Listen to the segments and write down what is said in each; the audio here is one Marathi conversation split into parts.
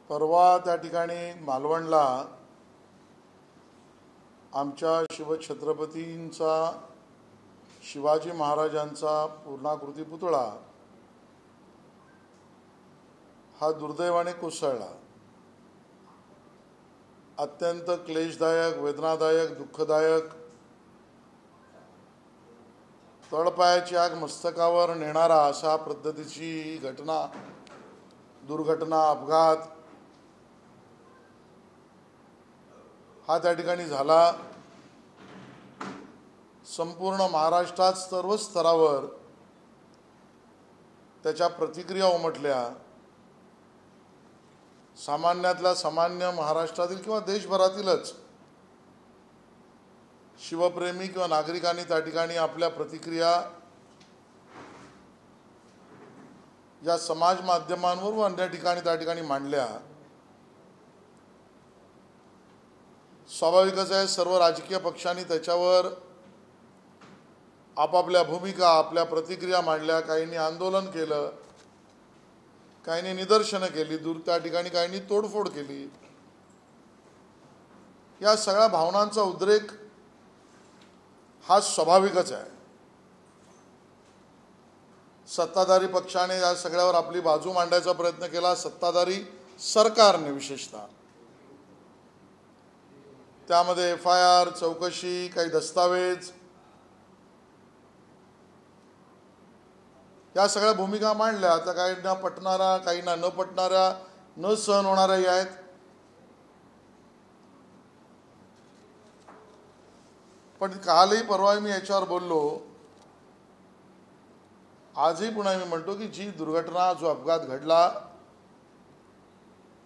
परवा त्या ठिकाणी मालवणला आमच्या शिवछत्रपतींचा शिवाजी महाराजांचा पूर्णाकृती पुतळा हा दुर्दैवाने कोसळला। अत्यंत क्लेशदायक, वेदनादायक, दुःखदायक, तळपायाची आग मस्तकावर नेणारा अशा पद्धतीची घटना, दुर्घटना, अपघात हा त्या ठिकाणी झाला। संपूर्ण महाराष्ट्रात सर्व स्तरावर त्याच्या प्रतिक्रिया उमटल्या। सामान्यातल्या सामान्य महाराष्ट्रातील किंवा देशभरातीलच शिवप्रेमी किंवा नागरिकांनी त्या ठिकाणी आपल्या प्रतिक्रिया या समाज माध्यमांवर व अन्य ठिकाणी त्या ठिकाणी मांडल्या। स्वाभाविकच आहे, सर्व राजकीय पक्षांनी त्याच्यावर आपापल्या भूमिका, आपल्या प्रतिक्रिया मांडल्या। काहींनी आंदोलन केलं, काहींनी निदर्शनं केली, त्या ठिकाणी काहींनी तोडफोड केली। या सगळ्या भावनांचा उद्रेक हा स्वाभाविकच आहे। सत्ताधारी पक्षाने या सगळ्यावर आपली बाजू मांडायचा प्रयत्न केला, सत्ताधारी सरकारने विशेषतः। त्यामध्ये FIR, चौकशी, काही दस्तावेज या सगळ्या भूमिका मांडल्या। आता काहींना पटणारा, काहींना न पटणाऱ्या, न सहन होणाऱ्याही आहेत। पण कालही परवा मी याच्यावर बोललो, आजही पुन्हा मी म्हणतो की जी दुर्घटना, जो अपघात घडला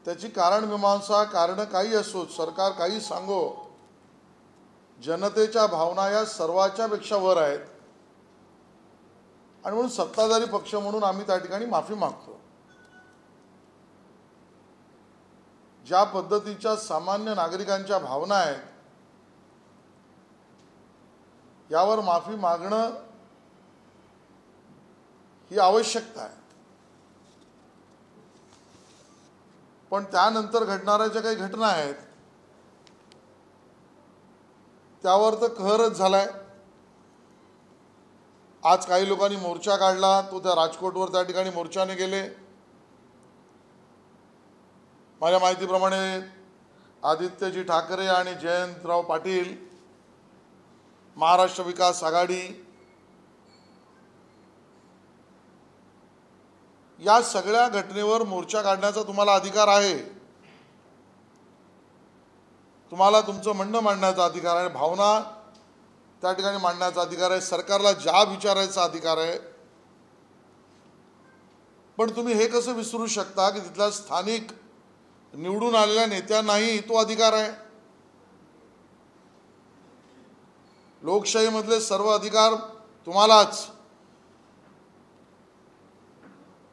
त्याची कारणमीमांसा, कारण काही असो, सरकार काही सांगो, जनतेच्या भावना या सर्वाच्या पेक्षा वर आहेत। आणि म्हणून सत्ताधारी पक्ष म्हणून आम्ही त्या ठिकाणी माफी मागतो। ज्या पद्धतीच्या सामान्य नागरिकांच्या भावना आहेत यावर माफी मागणं ही आवश्यकता आहे। पण त्यानंतर घडणाऱ्या ज्या काही घटना आहेत त्यावर तर कहरच झालाय। आज काही लोकांनी मोर्चा काढला, तो त्या राजकोटवर त्या ठिकाणी मोर्चाने गेले। माझ्या माहितीप्रमाणे आदित्यजी ठाकरे आणि जयंतराव पाटील, महाराष्ट्र विकास आघाडी, या सगळ्या घटनेवर मोर्चा काढण्याचा तुम्हाला अधिकार आहे। तुम्हाला तुमचं म्हणणं मांडण्याचा अधिकार आहे, भावना त्या ठिकाणी मांडण्याचा अधिकार आहे, सरकारला जाब विचारायचा अधिकार आहे। पण तुम्ही हे कसं विसरू शकता की तिथल्या स्थानिक निवडून आलेल्या नेत्यांनाही तो अधिकार आहे। लोकशाहीमधले सर्व अधिकार तुम्हालाच,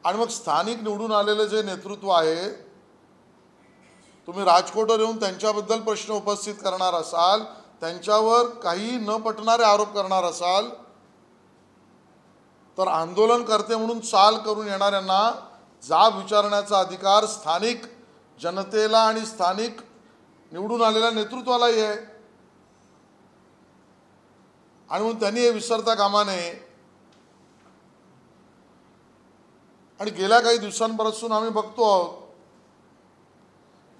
आणि मग स्थानिक निवडून आलेले जे नेतृत्व आहे, तुम्ही राजकोटवर येऊन त्यांच्याबद्दल प्रश्न उपस्थित करणार असाल, त्यांच्यावर काही न पटणारे आरोप करणार असाल, तर आंदोलनकर्ते म्हणून चाल करून येणाऱ्यांना जाब विचारण्याचा अधिकार स्थानिक जनतेला आणि स्थानिक निवडून आलेल्या नेतृत्वालाही आहे। आणि म्हणून त्यांनी हे विसरता कामा नये। आणि गेल्या काही दिवसांपासून आम्ही बघतो आहोत,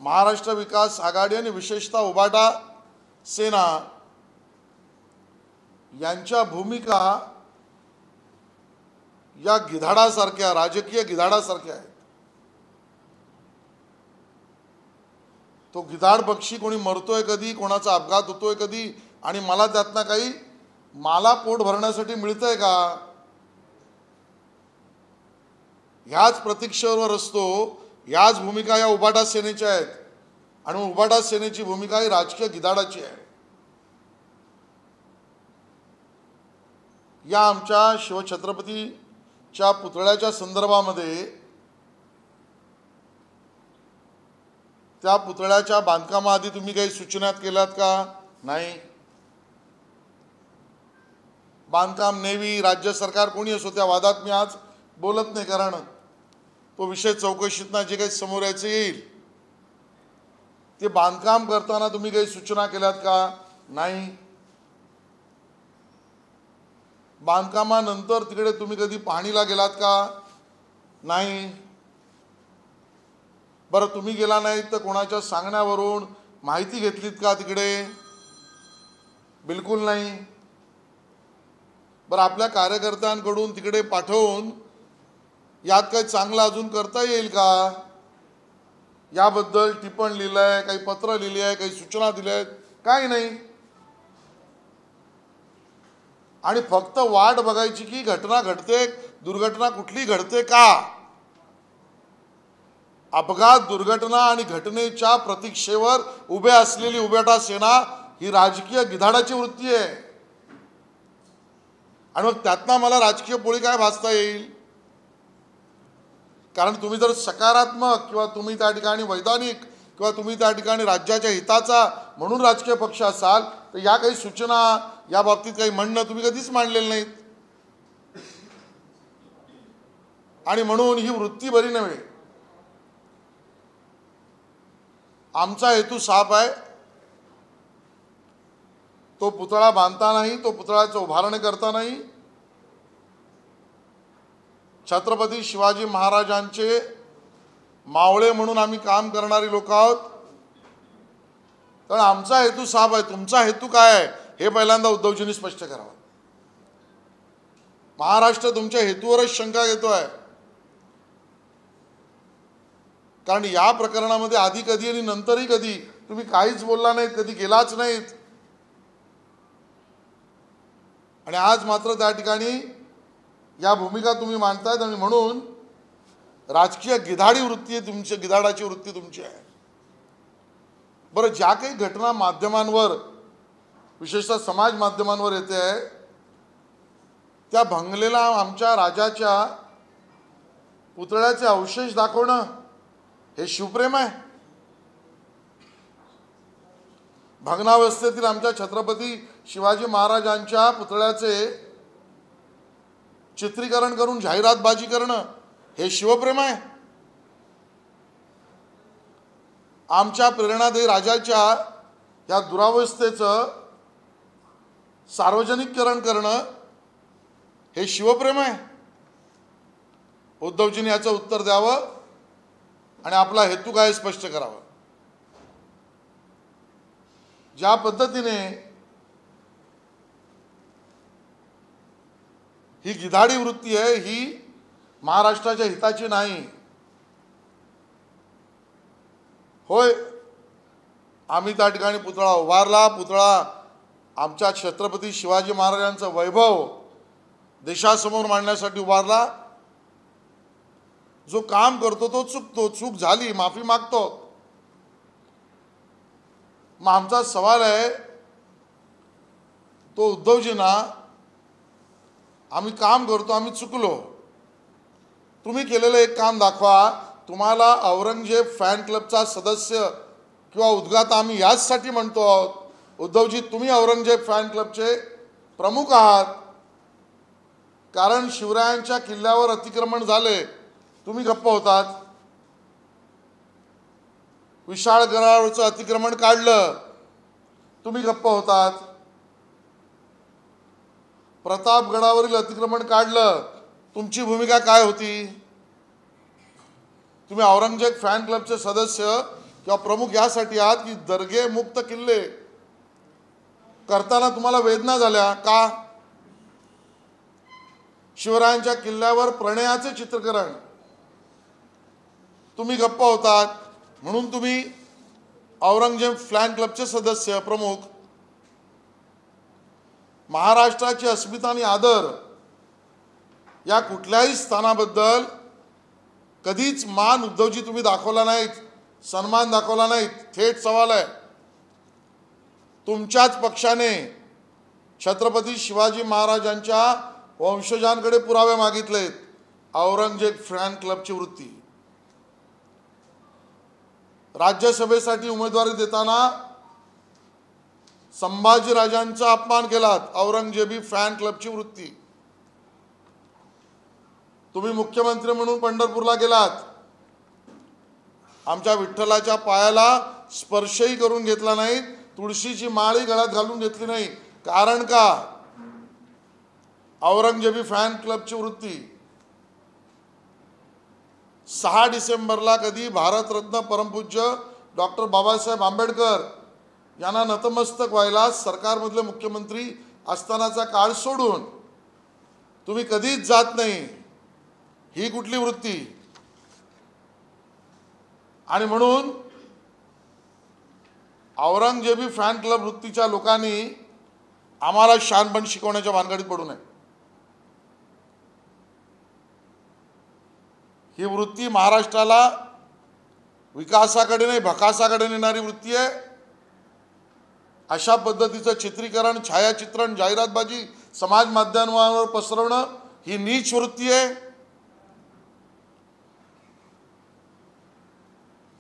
महाराष्ट्र विकास आघाडी आणि विशेषतः उभाटा सेना यांच्या भूमिका या गिधाडासारख्या, राजकीय गिधाडासारख्या आहेत। तो गिधाड पक्षी कोणी मरतोय कधी, कोणाचा अपघात होतोय कधी, आणि मला त्यातनं काही मला पोट भरण्यासाठी मिळतंय का, ह्याच प्रतीक्षेवर असतो। याच भूमिका या उभाटा सेनेच्या आहेत। आणि उभाटा सेनेची भूमिका ही राजकीय गिधाडाची आहे। या आमच्या शिवछत्रपतीच्या पुतळ्याच्या संदर्भामध्ये, त्या पुतळ्याच्या बांधकामाआधी तुम्ही काही सूचना केल्यात का? नाही। बांधकाम नेव्ही, राज्य सरकार, कोणी असो, त्या वादात मी आज बोलत नाही, कारण तो विषय चौकशीतनं जे काही समोर यायचं येईल। ते बांधकाम करताना तुम्ही काही सूचना केल्यात का? नाही. बांधकामानंतर तिकडे तुम्ही कधी पाहणीला गेलात का? नाही. बरं, तुम्ही गेला नाहीत तर कोणाच्या सांगण्यावरून माहिती घेतलीत का तिकडे? बिलकुल नाही. बरं, आपल्या कार्यकर्त्यांकडून तिकडे पाठवून यात काही चांगलं अजून करता येईल का याबद्दल टिप्पण लिहिलंय, काही पत्र लिहिली आहे, काही सूचना दिल्या आहेत? काही नाही. आणि फक्त वाट बघायची की घटना घडते, दुर्घटना कुठली घडते का? अपघात, दुर्घटना आणि घटनेच्या प्रतीक्षेवर उभे असलेली उभेटा सेना ही राजकीय गिधाडाची वृत्ती आहे. आणि मग त्यातनं मला राजकीय पोळी काय भासता येईल? कारण तुम्ही जर सकारात्मक किंवा तुम्ही त्या ठिकाणी वैधानिक किंवा तुम्ही त्या ठिकाणी राज्याच्या हिताचा म्हणून राजकीय पक्ष असाल तर या काही सूचना, या बाबतीत काही म्हणणं तुम्ही कधीच मांडलेलं नाहीत. आणि म्हणून ही वृत्ती बरी नव्हे. आमचा हेतू साफ आहे. तो पुतळा बांधता नाही, तो पुतळ्याचं उभारणी करता नाही. छत्रपती शिवाजी महाराजांचे मावळे म्हणून आम्ही काम करणारी लोक आहोत. तर आमचा हेतू साफ आहे. तुमचा हेतू काय आहे हे पहिल्यांदा उद्धवजींनी स्पष्ट करावं. महाराष्ट्र तुमच्या हेतूवरच शंका घेतोय. कारण या प्रकरणामध्ये आधी कधी आणि नंतरही कधी तुम्ही काहीच बोलला नाहीत, कधी गेलाच नाहीत. आणि आज मात्र त्या ठिकाणी या भूमिका तुम्ही मांडतायत. आणि म्हणून राजकीय गिधाडी वृत्ती आहे तुमची, गिधाडाची वृत्ती तुमची आहे. बरं, ज्या काही घटना माध्यमांवर, विशेषतः समाज माध्यमांवर येते आहे, त्या भंगलेला आमच्या राजाच्या पुतळ्याचे अवशेष दाखवणं हे शिवप्रेम आहे? भग्नावस्थेतील आमच्या छत्रपती शिवाजी महाराजांच्या पुतळ्याचे चित्रीकरण करून जाहिरातबाजी करणं हे शिवप्रेम आहे? आमच्या प्रेरणादायी राजाच्या या दुरावस्थेचं सार्वजनिकरण करणं हे शिवप्रेम आहे? उद्धवजींनी याचं उत्तर द्यावं आणि आपला हेतू काय स्पष्ट करावा. ज्या पद्धतीने ही गिधाडी वृत्ती आहे ही महाराष्ट्राच्या हिताची नाही. होय, आम्ही त्या ठिकाणी पुतळा उभारला. पुतळा आमच्या छत्रपती शिवाजी महाराजांचं वैभव देशासमोर मांडण्यासाठी उभारला. जो काम करतो तो चुकतो, चूक झाली माफी मागतो. मग आमचा सवाल आहे तो उद्धवजींना, आम्ही काम करतो, आम्ही चुकलो, तुम्ही केलेलं एक काम दाखवा. तुम्हाला औरंगजेब फॅन क्लबचा सदस्य किंवा उद्गाता आम्ही याचसाठी म्हणतो आहोत. उद्धवजी, तुम्ही औरंगजेब फॅन क्लबचे प्रमुख आहात. कारण शिवरायांच्या किल्ल्यावर अतिक्रमण झाले, तुम्ही गप्प होतात. विशाळगडावरचं अतिक्रमण काढलं, तुम्ही गप्प होतात. प्रतापगडावरील अतिक्रमण काढलं, तुमची भूमिका काय होती? तुम्ही औरंगजेब फॅन क्लबचे सदस्य किंवा प्रमुख यासाठी आहात की दर्गे मुक्त किल्ले करताना तुम्हाला वेदना झाल्या का? शिवरायांच्या किल्ल्यावर प्रणयाचे चित्रीकरण, तुम्ही गप्प होतात. म्हणून तुम्ही औरंगजेब फॅन क्लबचे सदस्य प्रमुख. महाराष्ट्राची अस्मिता आणि आदर या कुठल्याही स्थानाबद्दल कधीच मान उद्धवजी तुम्ही दाखवला नाहीत, सन्मान दाखवला नाहीत. थेट सवाल आहे. तुमच्याच पक्षाने छत्रपती शिवाजी महाराजांच्या वंशजांकडे पुरावे मागितलेत. औरंगजेब फॅन क्लबची वृत्ती. राज्यसभेसाठी उमेदवारी देताना संभाजीराजांचा अपमान केलात. औरंगजेबी फॅन क्लबची वृत्ती. तुम्ही मुख्यमंत्री म्हणून पंढरपूरला गेलात, आमच्या विठ्ठलाच्या पायाला स्पर्शही करून घेतला नाही, तुळशीची माळही गळ्यात घालून घेतली नाही. कारण का? औरंगजेबी फॅन क्लबची वृत्ती. 6 डिसेंबरला कधी भारतरत्न परमपूज्य डॉक्टर बाबासाहेब आंबेडकर यांना नतमस्तक व्हायला सरकारमधले मुख्यमंत्री असतानाचा काळ सोडून तुम्ही कधीच जात नाही, ही कुठली वृत्ती? आणि म्हणून औरंगजेबी फॅन क्लब वृत्तीच्या लोकांनी आम्हाला शानपण शिकवण्याच्या भानगडीत पडू नये. ही वृत्ती महाराष्ट्राला विकासाकडे नाही भकासाकडे नेणारी वृत्ती आहे. अशा पद्धतीचं चित्रीकरण, छायाचित्रण, जाहिरातबाजी समाज माध्यमांवर पसरवणं ही नीच वृत्ती आहे.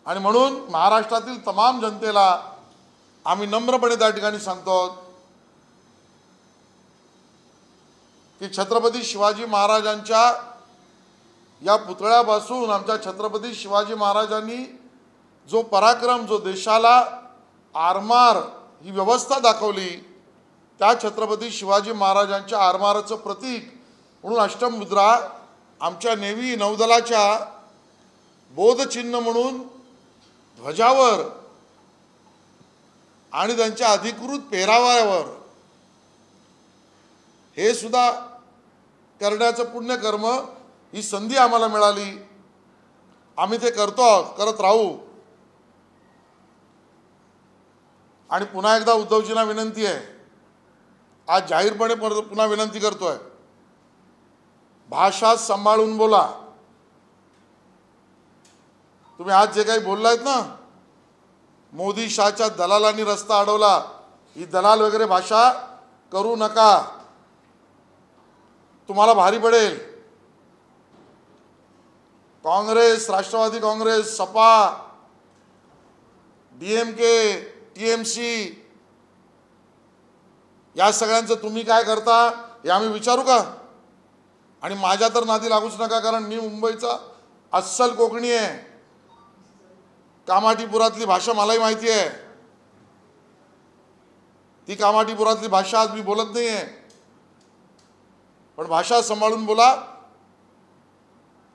आणि म्हणून महाराष्ट्रातील तमाम जनतेला आम्ही नम्रपणे त्या ठिकाणी सांगतो की छत्रपती शिवाजी महाराजांच्या या पुतळ्यापासून आमच्या छत्रपती शिवाजी महाराजांनी जो पराक्रम, जो देशाला आरमार ही व्यवस्था दाखवली, त्या छत्रपती शिवाजी महाराजांच्या आरमाराचं प्रतीक म्हणून अष्टमुद्रा आमच्या नेव्ही नौदलाच्या बोधचिन्ह म्हणून ध्वजावर आणि त्यांच्या अधिकृत पेहराव्यावर हे सुद्धा करण्याचं पुण्यकर्म, ही संधी आम्हाला मिळाली. आम्ही ते करतो, करत राहू. आणि पुन्हा एकदा उद्धवजींना विनंती आहे, आज जाहीरपणे पुन्हा विनंती करतोय, भाषा सांभाळून बोला. तुम्ही आज जे काही बोललायत ना, मोदी शाहच्या दलालांनी रस्ता अडवला, ही दलाल वगैरे भाषा करू नका, तुम्हाला भारी पडेल. काँग्रेस, राष्ट्रवादी काँग्रेस, सपा, DMK, TMC या सगळ्यांचं तुम्ही काय करता हे आम्ही विचारू का? आणि माझ्या तर नादी लागूच नका, कारण मी मुंबईचा अस्सल कोकणी आहे. कामाठीपुरातली भाषा मलाही माहिती आहे. ती कामाठीपुरातली भाषा आज मी बोलत नाही आहे, पण भाषा सांभाळून बोला.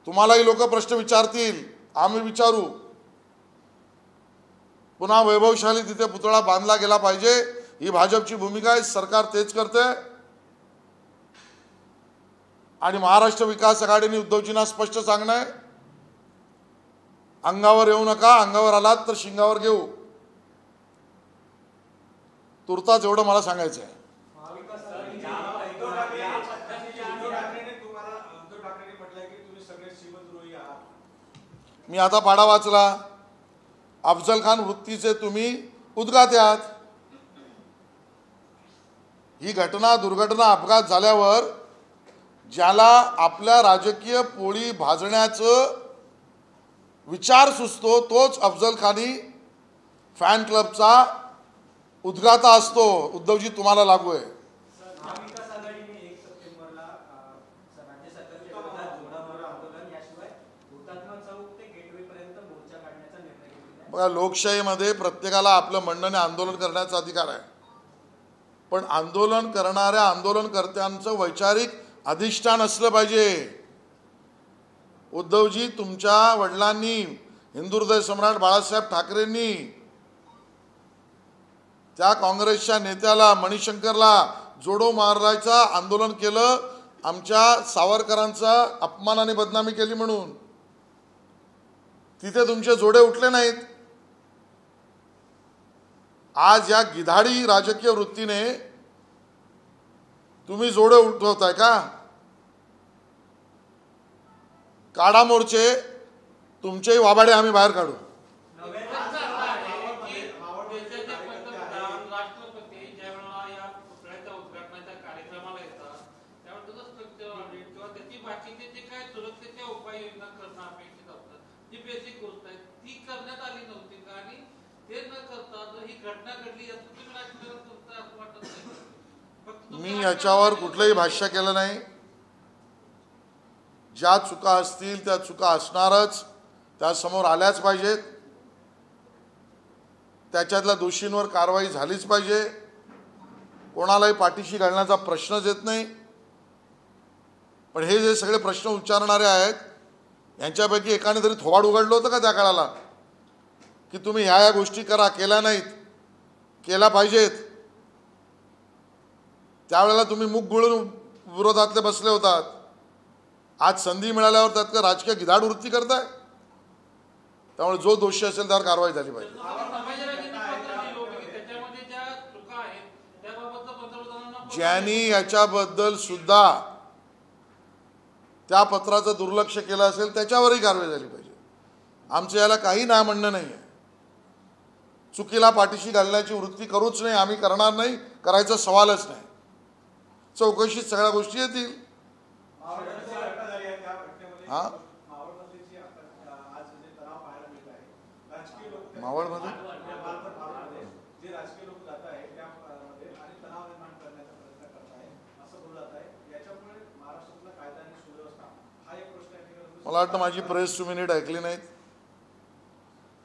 तुम्हालाही लोक प्रश्न विचारतील, आम्ही विचारू. पुन्हा वैभवशाली तिथे पुतळा बांधला गेला पाहिजे, ही भाजपची भूमिका आहे. सरकार तेच करते. आणि महाराष्ट्र विकास आघाडीने उद्धवजींना स्पष्ट सांगणं आहे, अंगावर येऊ नका, अंगावर आलात तर शिंगावर घेऊ. तुर्ताच एवढं मला सांगायचं आहे. मी आता पाढा वाचला, अफजल खान वृत्तीचे तुम्ही उद्गाते आहात. ही घटना, दुर्घटना, अपघात झाल्यावर ज्याला आपल्या राजकीय पोळी भाजण्याचं विचार सुचतो, तोच अफजल खानी फॅन क्लबचा उद्गाता असतो. उद्धवजी तुम्हाला लागू आहे. बघा, लोकशाहीमध्ये प्रत्येकाला आपलं म्हणणं आंदोलन करण्याचा अधिकार आहे, पण आंदोलन करणाऱ्या आंदोलनकर्त्यांचं वैचारिक अधिष्ठान असलं पाहिजे. उद्धवजी, तुमच्या वडिलांनी, हिंदुहृदय सम्राट बाळासाहेब ठाकरेंनी त्या काँग्रेसच्या नेत्याला, मणिशंकरला जोडो मारायचं आंदोलन केलं, आमच्या सावरकरांचा अपमानाने बदनामी केली म्हणून. तिथे तुमचे जोडे उठले नाहीत. आज या गिधाडी राजकीय वृत्तीने तुम्ही जोडे उठवताय का? काढा मोर्चे, तुमचेही वाबाडे आम्ही बाहेर काढू. मी याच्यावर कुठलंही भाष्य केलं नाही. ज्या चुका असतील त्या चुका असणारच, त्या समोर आल्याच पाहिजेत. त्याच्यातल्या दोषींवर कारवाई झालीच पाहिजे. कोणालाही पाठीशी घालण्याचा प्रश्नच येत नाही. पण हे जे सगळे प्रश्न उच्चारणारे आहेत यांच्यापैकी एकाने तरी थोबाड उघडलं होतं का त्या काळाला की तुम्ही ह्या गोष्टी करा, केल्या नाहीत, केल्या पाहिजेत? त्यावेळेला तुम्ही मुख गुळून विरोधातले बसले होतात. आज संधी मिळाल्यावर त्यात राजकीय गिधाड वृत्ती करताय. त्यामुळे जो दोषी असेल त्यावर कारवाई झाली पाहिजे. ज्यांनी याच्याबद्दल सुद्धा त्या पत्राचं दुर्लक्ष केलं असेल त्याच्यावरही कारवाई झाली पाहिजे. आमचं याला काही नाही म्हणणं नाही आहे. चुकीला पाठीशी घालण्याची वृत्ती करूच नाही, आम्ही करणार नाही, करायचा सवालच नाही. चौकशीत सगळ्या गोष्टी येतील. हां, मावळमध्ये मला वाटतं माझी प्रेस तुम्ही नीट ऐकली नाहीत.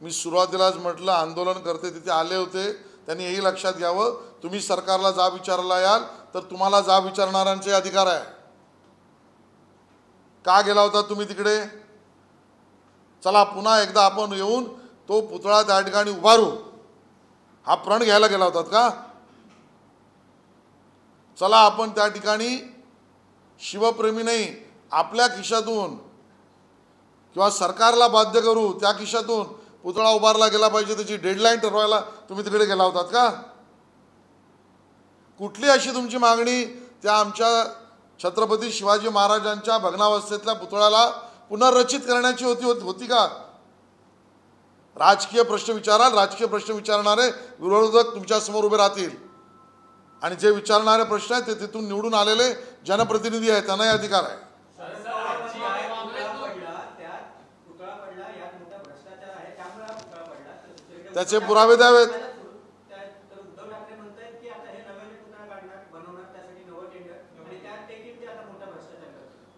मी सुरुवातीलाच म्हटलं आंदोलन करते तिथे आले होते, त्यांनी हेही लक्षात घ्यावं, तुम्ही सरकारला जाब विचारायला याल तर तुम्हाला जाब विचारणाऱ्यांचे अधिकार आहे. का गेला होता तुम्ही तिकडे? चला पुन्हा एकदा आपण येऊन तो पुतळा त्या ठिकाणी उभारू, हा प्रण घ्यायला गेला होतात का? चला आपण त्या ठिकाणी शिवप्रेमी नाही, आपल्या खिशातून किंवा सरकारला बाध्य करू त्या खिशातून पुतळा उभारला गेला पाहिजे, त्याची डेडलाईन ठरवायला तुम्ही तिकडे गेला होतात का? कुठली अशी तुमची मागणी त्या आमच्या छत्रपती शिवाजी महाराजांच्या भग्नावस्थेतल्या पुतळ्याला पुनर्रचित करण्याची होती का? राजकीय प्रश्न विचाराल, राजकीय प्रश्न विचारणारे विरोधक तुमच्या समोर उभे राहतील आणि जे विचारणारे प्रश्न आहेत ते तिथून निवडून आलेले जनप्रतिनिधी आहेत, त्यांनाही अधिकार आहे. त्याचे पुरावे द्यावेत.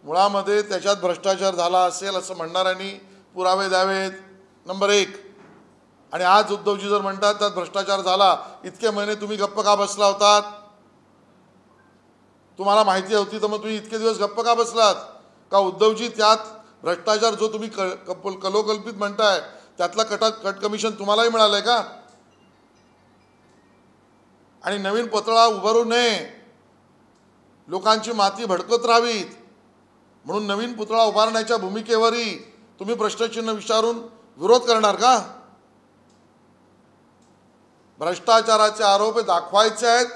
मुळामध्ये त्याच्यात भ्रष्टाचार झाला असेल असं म्हणणाऱ्यांनी पुरावे द्यावेत, नंबर 1. आणि आज उद्धवजी जर म्हणतात त्यात भ्रष्टाचार झाला, इतके महिने तुम्ही गप्प का बसला होतात? तुम्हाला माहिती होती तर मग तुम्ही इतके दिवस गप्प का बसलात? का उद्धवजी त्यात भ्रष्टाचार जो तुम्ही कलोकल्पित म्हणताय त्यातला कट कमिशन तुम्हालाही मिळालंय का? आणि नवीन पुतळा उभारू नये, लोकांची माती भडकत राहावीत म्हणून नवीन पुतळा उभारण्याच्या भूमिकेवरही तुम्ही प्रश्नचिन्ह विचारून विरोध करणार का? भ्रष्टाचाराचे आरोप दाखवायचे आहेत,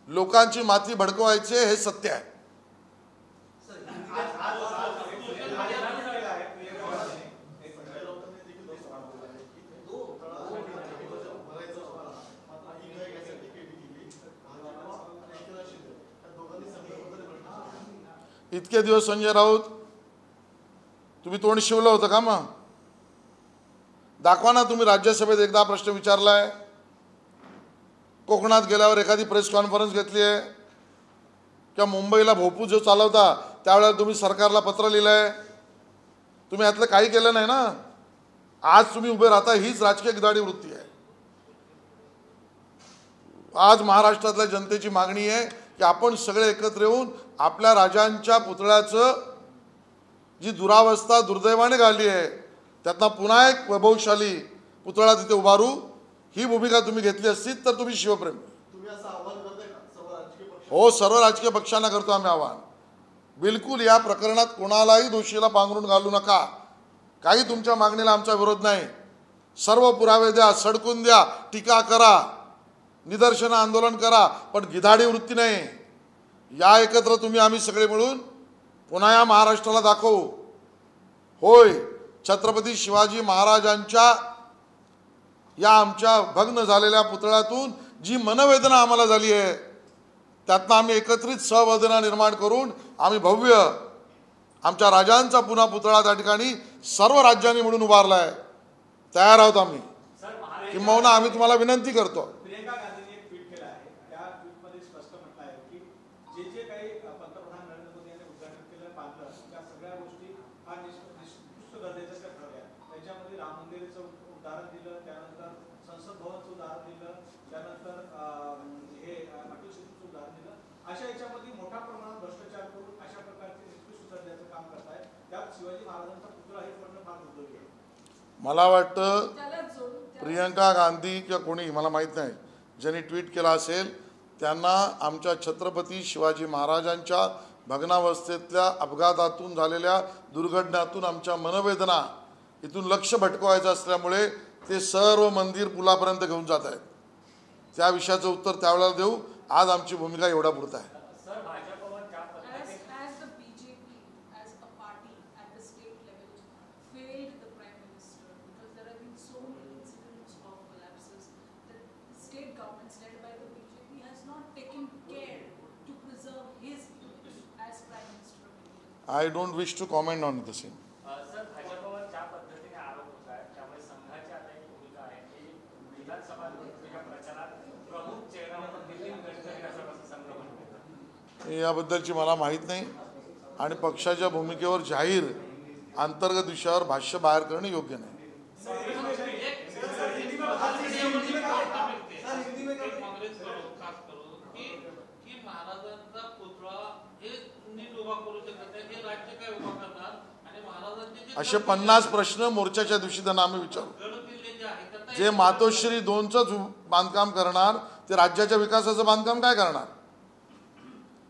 लोकांची माती भडकवायचे हे सत्य आहे. इतके दिवस संजय राऊत तुम्ही तोंड शिवलं होतं का? मग दाखवा ना, तुम्ही राज्यसभेत एकदा प्रश्न विचारलाय, कोकणात गेल्यावर एखादी प्रेस कॉन्फरन्स घेतली आहे, किंवा मुंबईला भोपू जो चालवता त्यावेळेला तुम्ही सरकारला पत्र लिहिलंय? तुम्ही यातलं काही केलं नाही ना. आज तुम्ही उभे राहता, हीच राजकीय गिधाडी वृत्ती आहे. आज महाराष्ट्रातल्या जनतेची मागणी आहे की आपण सगळे एकत्र येऊन आपल्या राजांच्या पुतळ्याचं जी दुरावस्था दुर्दैवाने घाली आहे त्यातनं पुन्हा एक वैभवशाली पुतळा तिथे उभारू, ही भूमिका तुम्ही घेतली असती तर तुम्ही शिवप्रेमी. हो, सर्व राजकीय पक्षांना करतो आम्ही आवाहन, बिलकुल या प्रकरणात कोणालाही दोषीला पांघरून घालू नका. काही तुमच्या मागणीला आमचा विरोध नाही. सर्व पुरावे द्या, सडकून द्या, टीका करा, निदर्शन आंदोलन करा, पण गिधाडी वृत्ती नाही. या एकत्र तुम्ही आम्ही सगळे मिळून पुन्हा या महाराष्ट्राला दाखवू, होय छत्रपती शिवाजी महाराजांच्या या आमच्या भग्न झालेल्या पुतळ्यातून जी मनवेदना आम्हाला झाली आहे त्यातनं आम्ही एकत्रित सहवेदना निर्माण करून आम्ही भव्य आमच्या राजांचा पुन्हा पुतळा त्या ठिकाणी सर्व राज्यांनी मिळून उभारला आहे. तयार आहोत आम्ही. किंबहुना आम्ही तुम्हाला विनंती करतो, संसद भवनचं उदाहरण दिलं, त्यानंतर हे अटल सेतूचं उदाहरण दिलं. अशा याच्यामध्ये मोठ्या प्रमाणात भ्रष्टाचार करून अशा प्रकारचे निकृष्ट दर्जाचं काम करतायत. त्यात शिवाजी महाराजांचा पुतळा हे पडणं फार दुर्दैवी आहे. मला वाटतं प्रियंका गांधी किंवा कोणी मला माहीत नाही ज्यांनी ट्विट केला असेल त्यांना आमच्या छत्रपती शिवाजी महाराजांच्या भग्नावस्थेतल्या अपघातातून झालेल्या दुर्घटनेतून आमच्या मनवेदना इथून लक्ष भटकवायचं असल्यामुळे ते सर्व मंदिर पुलापर्यंत घेऊन जात आहेत. त्या विषयाचं उत्तर त्यावेळेला देऊ. आज आमची भूमिका एवढा पुरता आहे. I don't wish to comment on the same. Sir, भाजपवर ज्या पद्धतीने आरोप होत आहेत त्यामुळे संघाची आता एक भूमिका आहे की विधानसभा निवडणुकीच्या प्रचारात प्रमुख चेहरा म्हणून नितीन गडकरी असा संक्रमण. याबद्दलची मला माहीत नाही आणि पक्षाच्या भूमिकेवर जाहीर अंतर्गत विषयावर भाष्य बाहेर करणे योग्य नाही. असे 50 प्रश्न मोर्चाच्या दिवशी त्यांना आम्ही विचारू. जे मातोश्री 2चं बांधकाम करणार ते राज्याच्या विकासाचं बांधकाम काय करणार?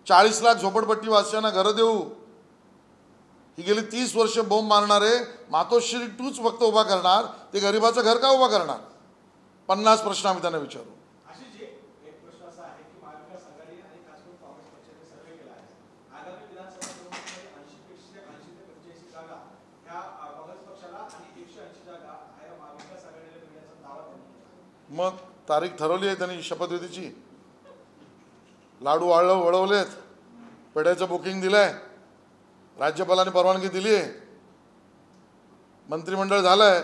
40 लाख झोपडपट्टी वासियांना घरं देऊ ही गेली 30 वर्ष बोंब मारणारे मातोश्री 2च फक्त उभा करणार, ते गरिबाचं घर का उभा करणार? 50 प्रश्न आम्ही त्यांना विचारू. मग तारीख ठरवली आहे त्यांनी शपथविधीची. लाडू वळवलेत, पेढ्याचं बुकिंग दिलंय, राज्यपालांनी परवानगी दिली आहे, मंत्रिमंडळ झालंय.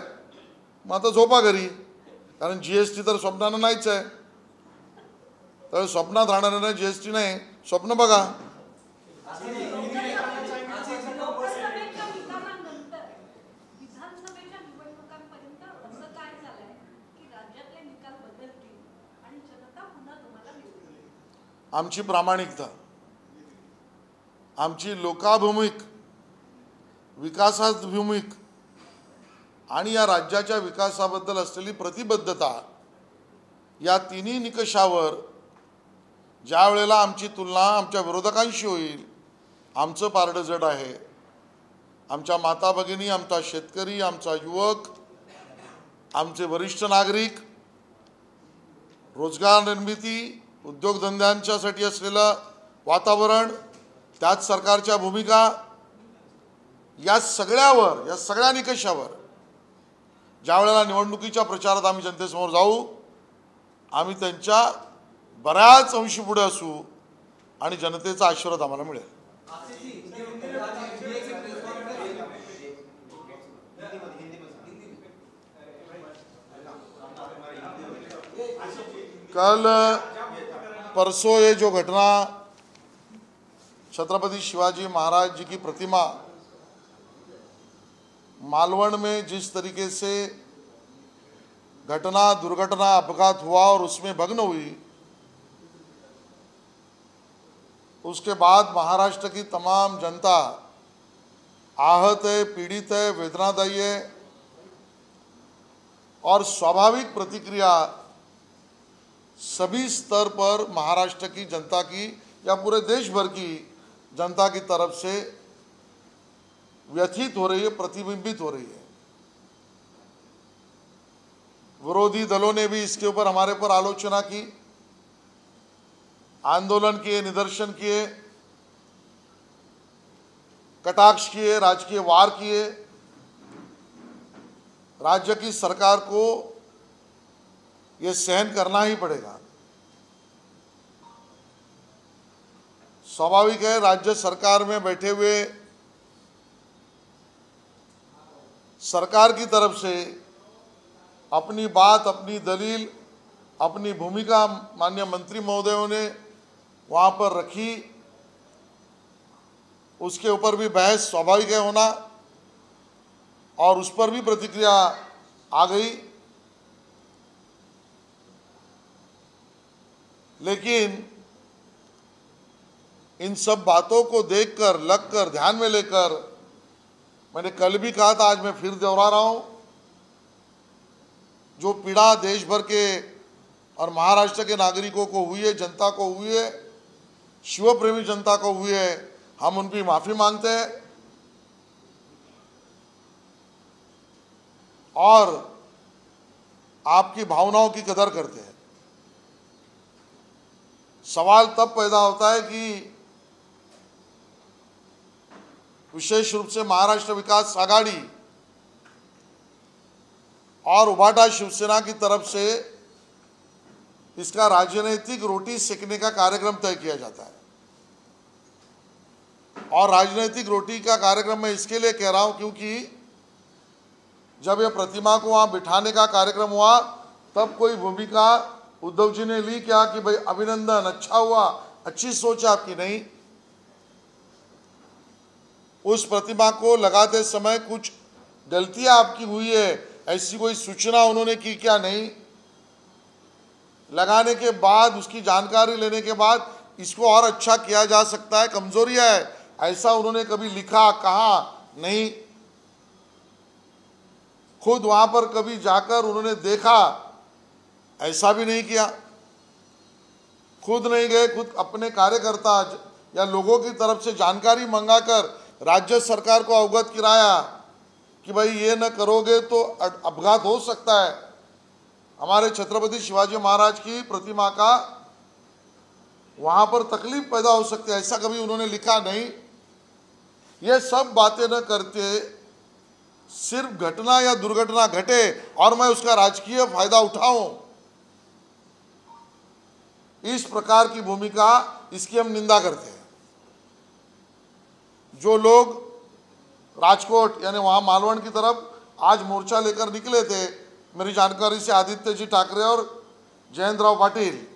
मग आता झोपा घरी, कारण GST तर स्वप्नानं नाहीच आहे. तर स्वप्नात राहणाऱ्यांना GST नाही, स्वप्न बघा. आमची प्रामाणिकता, आमची लोकाभिमुख, विकासाभिमुख आणि या राज्याच्या विकासाबद्दल असलेली प्रतिबद्धता या तिन्ही निकषावर ज्या वेळेला आमची तुलना आमच्या विरोधकांशी होईल, आमचं पारडं जड आहे. आमच्या माता भगिनी, आमचा शेतकरी, आमचा युवक, आमचे वरिष्ठ नागरिक, रोजगार निर्मिती, उद्योगधंद्यांच्यासाठी असलेलं वातावरण, त्याच सरकारच्या भूमिका, या सगळ्यावर, या सगळ्या निकषावर ज्या वेळेला निवडणुकीच्या प्रचारात आम्ही जनतेसमोर जाऊ, आम्ही त्यांच्या बऱ्याच अंशी पुढे असू आणि जनतेचा आशीर्वाद आम्हाला मिळेल. कल परसों ये जो घटना छत्रपति शिवाजी महाराज जी की प्रतिमा मालवण में जिस तरीके से दुर्घटना अपघात हुआ और उसमें भग्न हुई, उसके बाद महाराष्ट्र की तमाम जनता आहत है, पीड़ित है, वेदनादायी है और स्वाभाविक प्रतिक्रिया सभी स्तर पर महाराष्ट्र की जनता की या पूरे देश भर की जनता की तरफ से व्यथित हो रही है, प्रतिबिंबित हो रही है. विरोधी दलों ने भी इसके ऊपर हमारे पर आलोचना की, आंदोलन किए, निदर्शन किए, कटाक्ष किए, राजकीय वार किए. राज्य की सरकार को ये सहन करना ही पड़ेगा. स्वाभाविक है, राज्य सरकार में बैठे हुए सरकार की तरफ से अपनी बात, अपनी दलील, अपनी भूमिका माननीय मंत्री महोदयों ने वहाँ पर रखी, उसके ऊपर भी बहस स्वाभाविक है होना और उस पर भी प्रतिक्रिया आ गई. लेकिन इन सब बातों को देखकर, लगकर, ध्यान में लेकर, मैंने कल भी कहा था, आज मैं फिर दोहरा रहा हूं, जो पीड़ा देश भर के और महाराष्ट्र के नागरिकों को हुई है, जनता को हुई है, शिव प्रेमी जनता को हुई है, हम उनकी माफी मांगते हैं और आपकी भावनाओं की कदर करते हैं। सवाल तब पैदा होता है कि विशेष रूप से महाराष्ट्र विकास आघाड़ी और उभाटा शिवसेना की तरफ से इसका राजनीतिक रोटी सेकने का कार्यक्रम तय किया जाता है। और राजनीतिक रोटी का कार्यक्रम मैं इसके लिए कह रहा हूं क्योंकि जब यह प्रतिमा को वहां बिठाने का कार्यक्रम हुआ तब कोई भूमिका उद्धव जी ने ली क्या कि भाई अभिनंदन, अच्छा हुआ, अच्छी सोच आपकी? नहीं। उस प्रतिमा को लगाते समय कुछ गलतियां आपकी हुई है, ऐसी कोई सूचना उन्होंने की क्या? नहीं। लगाने के बाद, उसकी जानकारी लेने के बाद इसको और अच्छा किया जा सकता है, कमजोरियां है, ऐसा उन्होंने कभी लिखा, कहा? नहीं। खुद वहां पर कभी जाकर उन्होंने देखा, ऐसा भी नहीं किया। खुद नहीं गए, खुद अपने कार्यकर्ता या लोगों की तरफ से जानकारी मंगाकर राज्य सरकार को अवगत कराया कि भाई ये न करोगे तो अपघात हो सकता है, हमारे छत्रपति शिवाजी महाराज की प्रतिमा का वहां पर तकलीफ पैदा हो सकती है, ऐसा कभी उन्होंने लिखा नहीं। ये सब बातें न करते सिर्फ घटना या दुर्घटना घटे और मैं उसका राजकीय फायदा उठाऊं, इस प्रकार की भूमिका, इसकी हम निंदा करते हैं। जो लोग राजकोट यानी वहां मालवण की तरफ आज मोर्चा लेकर निकले थे, मेरी जानकारी से आदित्य जी ठाकरे और जयंतराव पाटिल,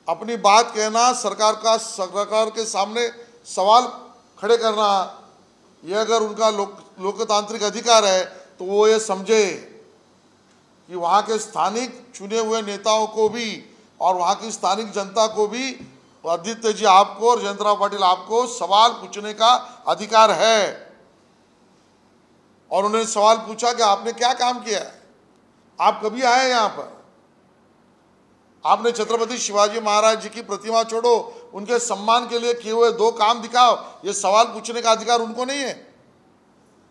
अपनी बात कहना, सरकार के सामने सवाल खड़े करना, यह अगर उनका लोकतांत्रिक अधिकार है तो वो ये समझे कि वहाँ के स्थानिक चुने हुए नेताओं को भी और वहाँ की स्थानिक जनता को भी, आदित्य जी आपको और जयंतराव पाटिल आपको सवाल पूछने का अधिकार है। और उन्होंने सवाल पूछा कि आपने क्या काम किया है, आप कभी आए यहाँ पर, आपने छत्रपति शिवाजी महाराज जी की प्रतिमा छोड़ो, उनके सम्मान के लिए किए हुए 2 काम दिखाओ। ये सवाल पूछने का अधिकार उनको नहीं है,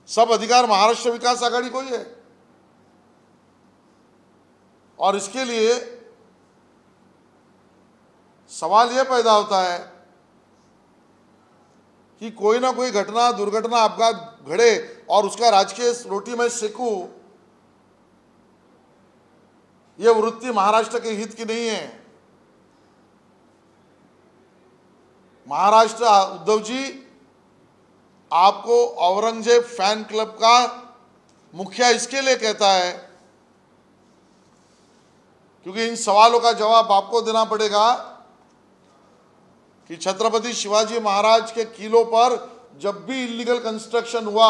सब अधिकार महाराष्ट्र विकास आघाड़ी को ही है। और इसके लिए सवाल यह पैदा होता है कि कोई ना कोई घटना, दुर्घटना, अपघात घड़े और उसका राजकीय रोटी में सेकूं, यह वृत्ति महाराष्ट्र के हित की नहीं है। महाराष्ट्र, उद्धव जी आपको औरंगजेब फैन क्लब का मुखिया इसके लिए कहता है क्योंकि इन सवालों का जवाब आपको देना पड़ेगा कि छत्रपति शिवाजी महाराज के किलों पर जब भी इलीगल कंस्ट्रक्शन हुआ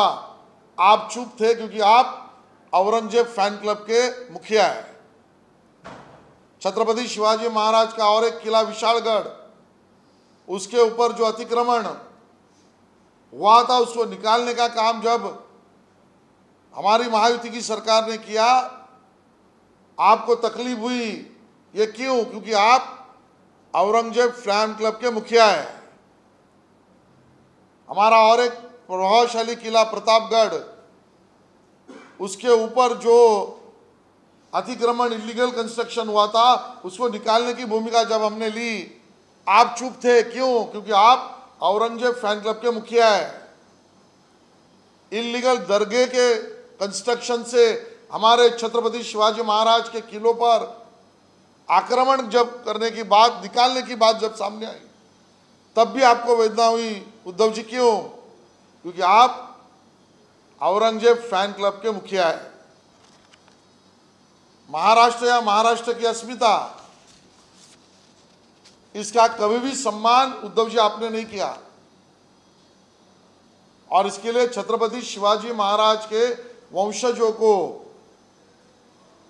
आप चुप थे क्योंकि आप औरंगजेब फैन क्लब के मुखिया हैं। छत्रपति शिवाजी महाराज का और एक किला विशालगढ़, उसके ऊपर जो अतिक्रमण हुआ था उसको निकालने का काम जब हमारी महायुति की सरकार ने किया, आपको तकलीफ हुई। ये क्यों? क्योंकि आप औरंगजेब फैन क्लब के मुखिया हैं। हमारा और एक प्रभावशाली किला प्रतापगढ़, उसके ऊपर जो अतिक्रमण, इलीगल कंस्ट्रक्शन हुआ था, उसको निकालने की भूमिका जब हमने ली, आप चुप थे। क्यों? क्योंकि आप औरंगजेब फैन क्लब के मुखिया है। इलीगल दरगाह के कंस्ट्रक्शन से हमारे छत्रपति शिवाजी महाराज के किलों पर आक्रमण जब करने की बात, निकालने की बात जब सामने आई, तब भी आपको वेदना हुई। उद्धव जी क्यों? क्योंकि आप औरंगजेब फैन क्लब के मुखिया है। महाराष्ट्र या महाराष्ट्र की अस्मिता, इसका कभी भी सम्मान उद्धव जी आपने नहीं किया। और इसके लिए छत्रपति शिवाजी महाराज के वंशजों को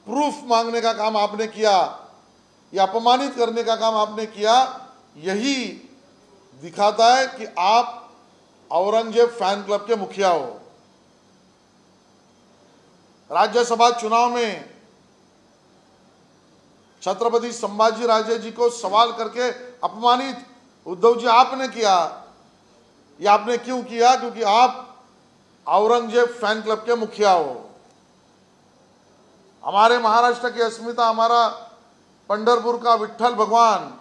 प्रूफ मांगने का काम आपने किया ये अपमानित करने का काम आपने किया, यही दिखाता है कि आप औरंगजेब फैन क्लब के मुखिया हो। राज्यसभा चुनाव में छत्रपति संभाजी राजे जी को सवाल करके अपमानित उद्धव जी आपने किया। ये आपने क्यों किया? क्योंकि आप औरंगजेब फैन क्लब के मुखिया हो। हमारे महाराष्ट्र की अस्मिता, हमारा पंढरपुर का विट्ठल भगवान,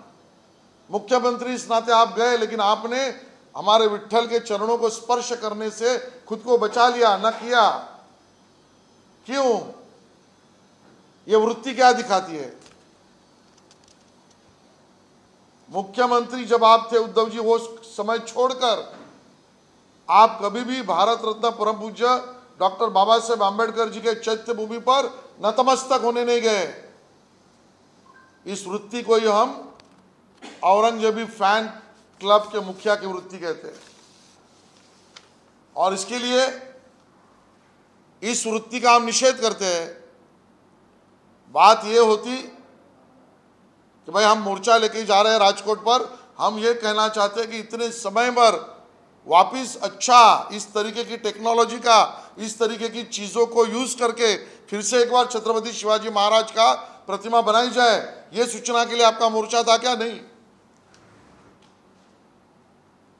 मुख्यमंत्री इस नाते आप गए, लेकिन आपने हमारे विट्ठल के चरणों को स्पर्श करने से खुद को बचा लिया, न किया। क्यों? ये वृत्ति क्या दिखाती है? मुख्यमंत्री जब आप थे उद्धव जी, वो समय छोड़कर आप कभी भी भारत रत्न परम पूज्य डॉक्टर बाबा साहेब आंबेडकर जी के चैत्य भूमि पर नतमस्तक होने नहीं गए। इस वृत्ति को ही हम औरंगजेबी फैन क्लब के मुखिया की वृत्ति कहते हैं। और इसके लिए इस वृत्ति का हम निषेध करते हैं। बात यह होती कि भाई हम मोर्चा लेके जा रहे हैं राजकोट पर, हम ये कहना चाहते हैं कि इतने समय पर वापिस अच्छा इस तरीके की टेक्नोलॉजी का, इस तरीके की चीज़ों को यूज करके फिर से एक बार छत्रपति शिवाजी महाराज का प्रतिमा बनाई जाए। ये सूचना के लिए आपका मोर्चा था क्या? नहीं।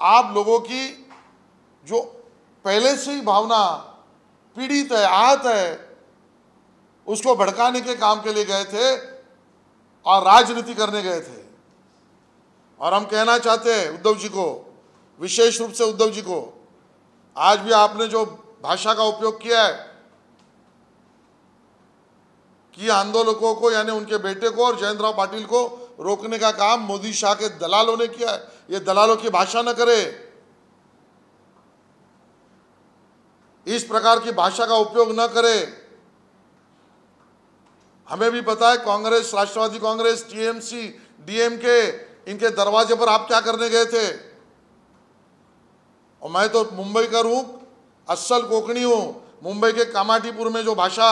आप लोगों की जो पहले से ही भावना पीड़ित है, आहत है, उसको भड़काने के काम के लिए गए थे और राजनीति करने गए थे। और हम कहना चाहते हैं उद्धव जी को, विशेष रूप से उद्धव जी को, आज भी आपने जो भाषा का उपयोग किया है कि आंदोलकों को, यानी उनके बेटे को और जयंतराव पाटिल को रोकने का काम मोदी शाह के दलालों ने किया है। ये दलालों की भाषा न करे, इस प्रकार की भाषा का उपयोग न करे। हमें भी पता है कांग्रेस, राष्ट्रवादी कांग्रेस, टीएमसी, डीएमके, इनके दरवाजे पर आप क्या करने गए थे। और मैं तो मुंबई का हूं, असल कोंकणी हूं। मुंबई के कामाठीपुर में जो भाषा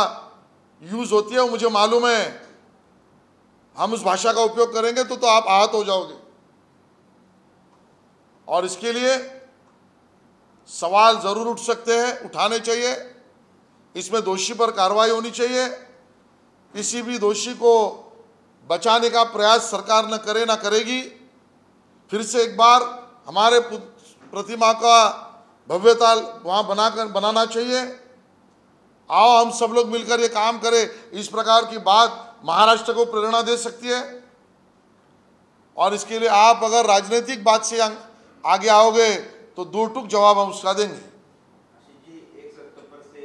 यूज होती है वो मुझे मालूम है। हम उस भाषा का उपयोग करेंगे तो आप आहत हो जाओगे। और इसके लिए सवाल जरूर उठ सकते हैं, उठाने चाहिए। इसमें दोषी पर कार्रवाई होनी चाहिए। किसी भी दोषी को बचाने का प्रयास सरकार न करे, न करेगी। फिर से एक बार हमारे प्रतिमा का भव्यता वहाँ बनाना चाहिए। आओ हम सब लोग मिलकर ये काम करें। इस प्रकार की बात महाराष्ट्र को प्रेरणा दे सकती है। और इसके लिए आप अगर राजनीतिक बात से आगे आओगे तो दूर टूक जवाब हम उसका देंगे। जी 1 सितंबर से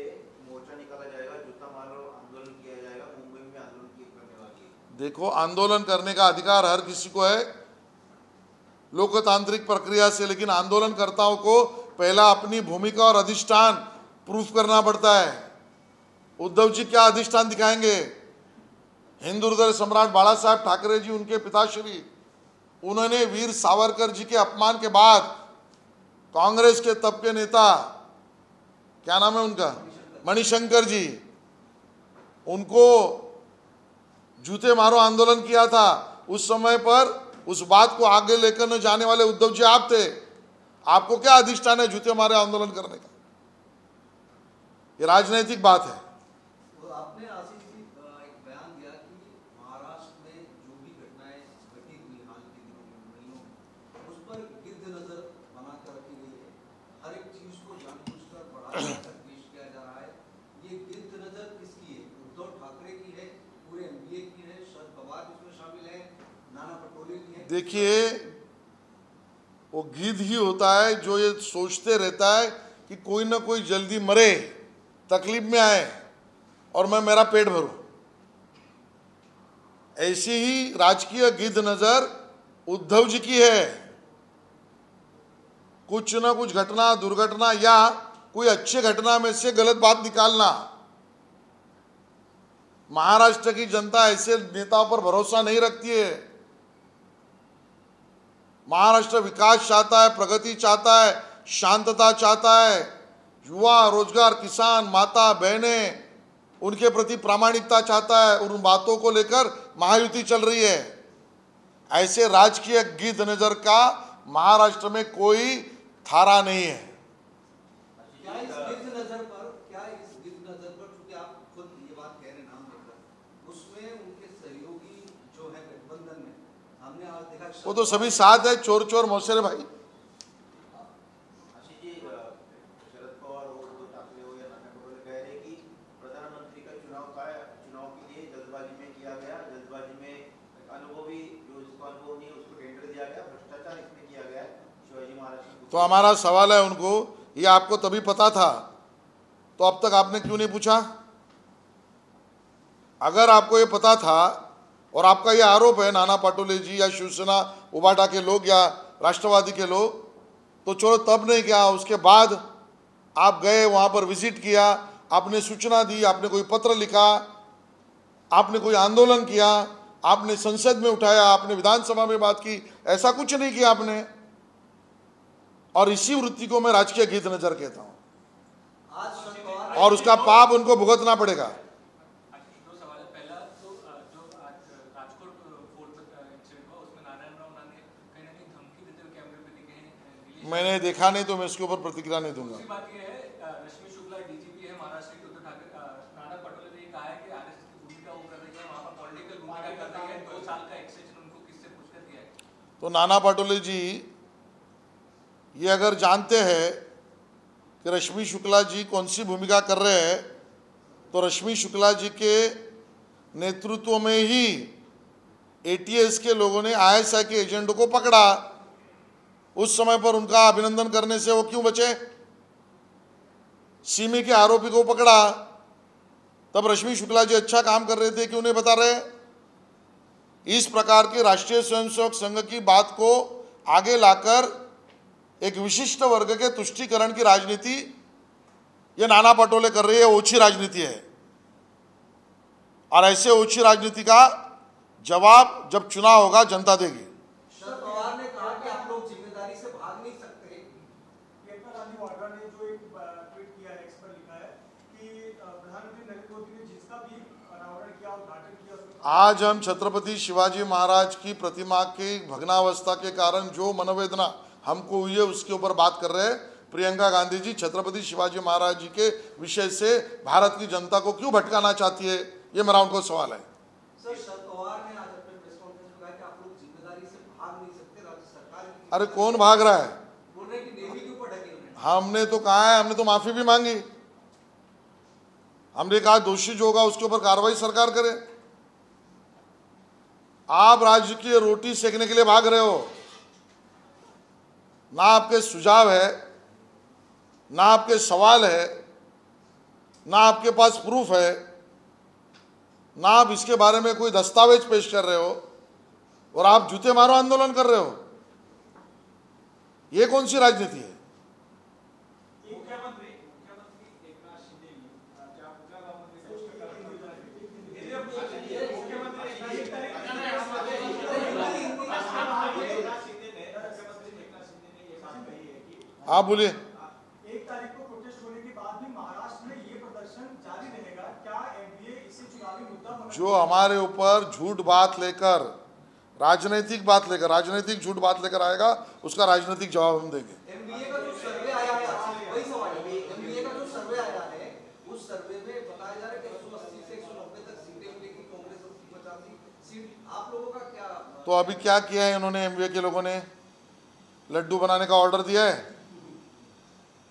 मोर्चा निकाला जाएगा, जूता मारो आंदोलन किया जाएगा, मुंबई में आंदोलन करने वाली। देखो, आंदोलन करने का अधिकार हर किसी को है लोकतांत्रिक प्रक्रिया से, लेकिन आंदोलनकर्ताओं को पहला अपनी भूमिका और अधिष्ठान प्रूफ करना पड़ता है। उद्धव जी क्या अधिष्ठान दिखाएंगे? हिंदू हृदय सम्राट बाला साहेब ठाकरे जी, उनके पिताश्री, उन्होंने वीर सावरकर जी के अपमान के बाद कांग्रेस के तब के नेता, क्या नाम है उनका, मणिशंकर जी, उनको जूते मारो आंदोलन किया था। उस समय पर उस बात को आगे लेकर न जाने वाले उद्धव जी आप थे। आपको क्या अधिष्ठान है जूते मारे आंदोलन करने का? ये राजनीतिक बात है। आपने आशीष जी एक बयान दिया कि महाराष्ट्र में जो भी घटनाएं घटी हुई हाल के दिनों में, महीनों में, उस पर गिद्ध नजर बनाकर रखी गई है। हर एक चीज को जानबूझकर बढ़ाकर पेश किया जा रहा है। ये गिद्ध नजर किसकी है? उद्धव ठाकरे की है, पूरे एनडीए की है, शरद पवार इसमें शामिल है, नाना पटोले की है? देखिए, वो गिद्ध ही होता है जो ये सोचते रहता है कि कोई ना कोई जल्दी मरे, तकलीफ में आए और मैं मेरा पेट भरूं। ऐसी ही राजकीय गिद्ध नजर उद्धव जी की है। कुछ ना कुछ घटना, दुर्घटना या कोई अच्छी घटना में से गलत बात निकालना। महाराष्ट्र की जनता ऐसे नेताओं पर भरोसा नहीं रखती है। महाराष्ट्र विकास चाहता है, प्रगति चाहता है, शांतता चाहता है। युवा, रोजगार, किसान, माता बहनें, उनके प्रति प्रामाणिकता चाहता है। और उन बातों को लेकर महायुति चल रही है। ऐसे राजकीय गिद्ध नजर का महाराष्ट्र में कोई धारा नहीं है। क्या इस गिद्ध नजर पर चूंकि आप खुद ये बात कह रहे नाम लेकर, उसमें उनके सहयोगी जो है गठबंधन में हमने आज देखा वो तो सभी साथ है, चोर चोर मौसेरे भाई। आशीष जी, शरद पवार और उद्धव ठाकरे हो या नाना पटोले कह रहे कि प्रधानमंत्री का चुनाव के लिए जल्दबाजी में किया गया, जल्दबाजी में अनुभवी जो जिसको अनुभव नहीं है उसको टेंडर दिया गया, भ्रष्टाचार इसमें किया गया है शिवाजी महाराज की। तो हमारा सवाल है उनको, ये आपको तभी पता था तो अब तक आपने क्यों नहीं पूछा? अगर आपको ये पता था और आपका ये आरोप है नाना पाटोले जी या शिवसेना उबाटा के लोग या राष्ट्रवादी के लोग, तो चलो तब नहीं किया, उसके बाद आप गए वहां पर विजिट किया, आपने सूचना दी, आपने कोई पत्र लिखा, आपने कोई आंदोलन किया, आपने संसद में उठाया, आपने विधानसभा में बात की, ऐसा कुछ नहीं किया आपने। और इसी वृत्ति को मैं राजकीय गिद्ध नजर कहता हूं, आज शरद पवार और उसका पाप उनको भुगतना पड़ेगा। दो सवाल है। पहला तो जो आज राजकोट फोर्ट इंसिडेंट हुआ उसमें नारायण राव ने कहीं ना कहीं धमकी देते हुए कैमरे पे दिखे हैं। मैंने देखा नहीं तो मैं इसके ऊपर प्रतिक्रिया नहीं दूंगा। दूसरी बात यह है, रश्मि शुक्ला डीजीपी है महाराष्ट्र की, उद्धव ठाकरे नाना पटोले ने ये कहा है कि आरएसएस की भूमिका वो कर रही है, वहाँ पर पॉलिटिकल भूमिका कर रही है, 2 साल का एक्सटेंशन उनको किससे पूछकर दिया है? तो नाना पाटोले जी ये अगर जानते हैं कि रश्मि शुक्ला जी कौन सी भूमिका कर रहे हैं, तो रश्मि शुक्ला जी के नेतृत्व में ही एटीएस के लोगों ने आईएसआई के एजेंटों को पकड़ा। उस समय पर उनका अभिनंदन करने से वो क्यों बचे? सीमी के आरोपी को पकड़ा, तब रश्मि शुक्ला जी अच्छा काम कर रहे थे, क्यों नहीं बता रहे? इस प्रकार के राष्ट्रीय स्वयंसेवक संघ की बात को आगे लाकर एक विशिष्ट वर्ग के तुष्टीकरण की राजनीति ये नाना पटोले कर रही है, ओछी राजनीति है। और ऐसे ओछी राजनीति का जवाब जब चुनाव होगा जनता देगी। शरद पवार ने कहा कि आप लोग जिम्मेदारी से भाग नहीं सकते। प्रियंका गांधी वाड्रा ने जो एक ट्वीट किया है, एक्स पर लिखा है कि प्रधानमंत्री नरेंद्र मोदी ने जिसका भी अनावरण किया, उद्घाटन किया, आज हम छत्रपति शिवाजी महाराज की प्रतिमा की भग्नावस्था के कारण जो मनोवेदना हमको हुई है उसके ऊपर बात कर रहे हैं। प्रियंका गांधी जी छत्रपति शिवाजी महाराज जी के विषय से भारत की जनता को क्यों भटकाना चाहती है, ये मेरा उनको सवाल है। सर, शरद पवार ने आज अपने प्रेस कॉन्फ्रेंस में कहा कि आप लोग जिम्मेदारी से भाग नहीं सकते, राज्य सरकार की अरे कौन भाग रहा है? बोल रहे हैं कि नेवी के ऊपर ढकेल रहे हैं। हमने तो कहा है, हमने तो माफी भी मांगी, हमने कहा दोषी जो होगा उसके ऊपर कार्रवाई सरकार करे। आप राज्य की रोटी सेकने के लिए भाग रहे हो, ना आपके सुझाव है, ना आपके सवाल है, ना आपके पास प्रूफ है, ना आप इसके बारे में कोई दस्तावेज पेश कर रहे हो, और आप जूते मारो आंदोलन कर रहे हो। ये कौन सी राजनीति है? मुख्यमंत्री एकनाथ शिंदे ज्या कुठल्या गावामध्ये गोष्ट आप बोलिए। 1 तारीख को प्रोटेस्ट होने के बाद भी महाराष्ट्र में ये प्रदर्शन जारी रहेगा, क्या एनडीए इसे चुनावी मुद्दा बना? जो हमारे ऊपर झूठ बात लेकर, राजनीतिक बात लेकर, राजनीतिक झूठ बात लेकर आएगा उसका राजनीतिक जवाब हम देंगे। एमबीए का जो सर्वे आया है, वही सवाल है, एमबीए का जो सर्वे आया है उस सर्वे में बताया जा रहा है कि 180 से 190 तक सीटें मिलेगी कांग्रेस को, 85 सीट। आप लोगों का क्या? तो अभी क्या किया है इन्होंने? एमवीए के लोगों ने लड्डू बनाने का ऑर्डर दिया है,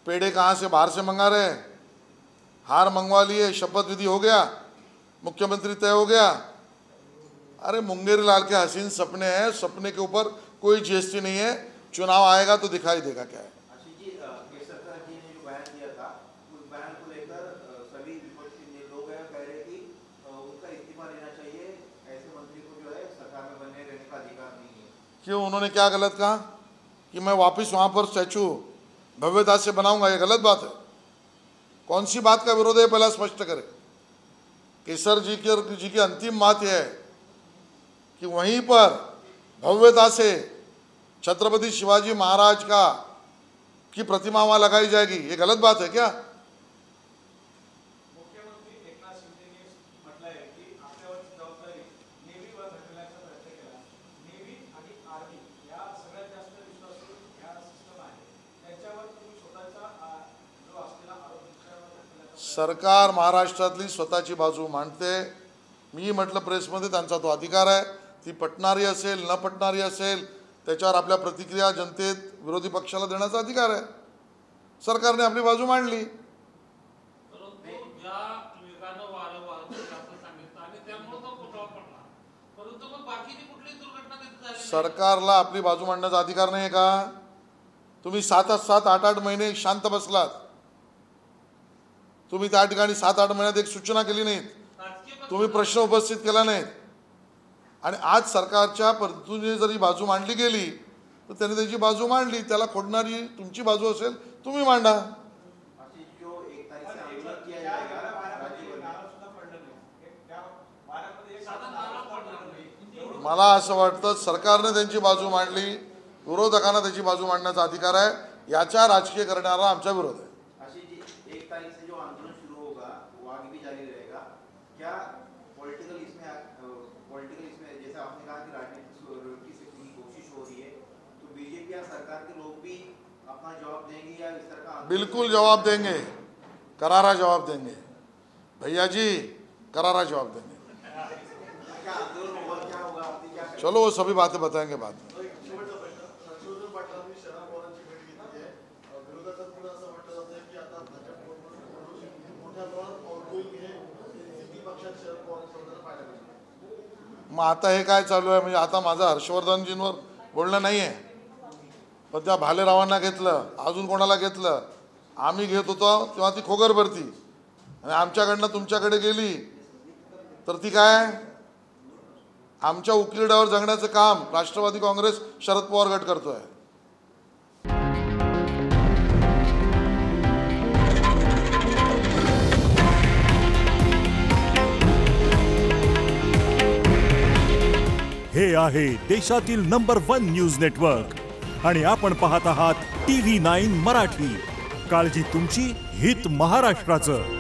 पेड़े कहाँ से बाहर से मंगा रहे हैं, हार मंगवा लिए, शपथ विधि हो गया, मुख्यमंत्री तय हो गया। अरे मुंगेरी लाल के हसीन सपने हैं, सपने के ऊपर कोई जीएसटी नहीं है, चुनाव आएगा तो दिखाई देगा क्या है। आशीष जी, केसरकर जी ने जो बयान दिया था उस बयान को लेकर सभी विपक्षी लोग हैं कह रहे कि उनका इस्तीफा लेना चाहिए, ऐसे मंत्री को जो है सरकार में बने रहने का अधिकार नहीं है। क्यों? उन्होंने क्या गलत कहा कि मैं वापस वहाँ पर स्टैचू भव्यता से बनाऊंगा? ये गलत बात है। कौन सी बात का विरोध है पहला स्पष्ट करें। केसर जी की अंतिम बात यह है कि वहीं पर भव्यता से छत्रपति शिवाजी महाराज की प्रतिमा वहां लगाई जाएगी, ये गलत बात है क्या? मुख्यमंत्री एकनाथ शिंदे ने म्हटलं आहे की आपल्यावर जबाबदारी नेव्हीवर ढकलण्याचा प्रयत्न केला, नेव्ही सरकार महाराष्ट्रातली स्वतःची बाजू मांडते. मी म्हटलं प्रेसमध्ये त्यांचा तो अधिकार आहे. ती पटणारी असेल न पटणारी असेल त्याच्यावर आपल्या प्रतिक्रिया जनतेत विरोधी पक्षाला देण्याचा अधिकार आहे. सरकारने आपली बाजू मांडली. सरकारला आपली बाजू मांडण्याचा अधिकार नाही आहे का? तुम्ही 7 8 महिने शांत बसलात. तुम्ही त्या ठिकाणी 7 8 महिन्यात एक सूचना केली नाहीत. तुम्ही प्रश्न उपस्थित केला नाहीत. आणि आज सरकारच्या पद्धतीने जरी बाजू मांडली गेली तर त्यांनी त्याची बाजू मांडली. त्याला खोडणारी तुमची बाजू असेल तुम्ही मांडा. मला असं वाटतं सरकारने त्यांची बाजू मांडली, विरोधकांना त्याची बाजू मांडण्याचा अधिकार आहे. याच्या राजकीय करण्याला आमचा विरोध आहे. एक तारीख से जो आंदोलन शुरू होगा वो आगे भी जारी रहेगा क्या? पॉलिटिकल इसमें जैसे आपने कहा कि राजनीति से की कोशिश हो रही है, तो बीजेपी या सरकार के लोग भी अपना जवाब देंगे या इस तरह का? बिल्कुल जवाब देंगे, करारा जवाब देंगे भैया जी, करारा जवाब देंगे. क्या आंदोलन होगा, क्या होगा, आपने क्या? चलो वो सभी बातें बताएंगे बाद में. मग आता हे काय चालू आहे? म्हणजे आता माझं हर्षवर्धनजींवर बोलणं नाही आहे, पण त्या भालेरावांना घेतलं, अजून कोणाला घेतलं. आम्ही घेत होतो तेव्हा ती खोगर भरती आणि आमच्याकडनं तुमच्याकडे गेली तर ती काय? आमच्या उकिरड्यावर जगण्याचं काम राष्ट्रवादी काँग्रेस शरद पवार गट करतोय. हे आहे देशातील नंबर 1 न्यूज नेटवर्क आणि आपण पाहत आहात TV9 मराठी. काळजी तुमची, हित महाराष्ट्राचं.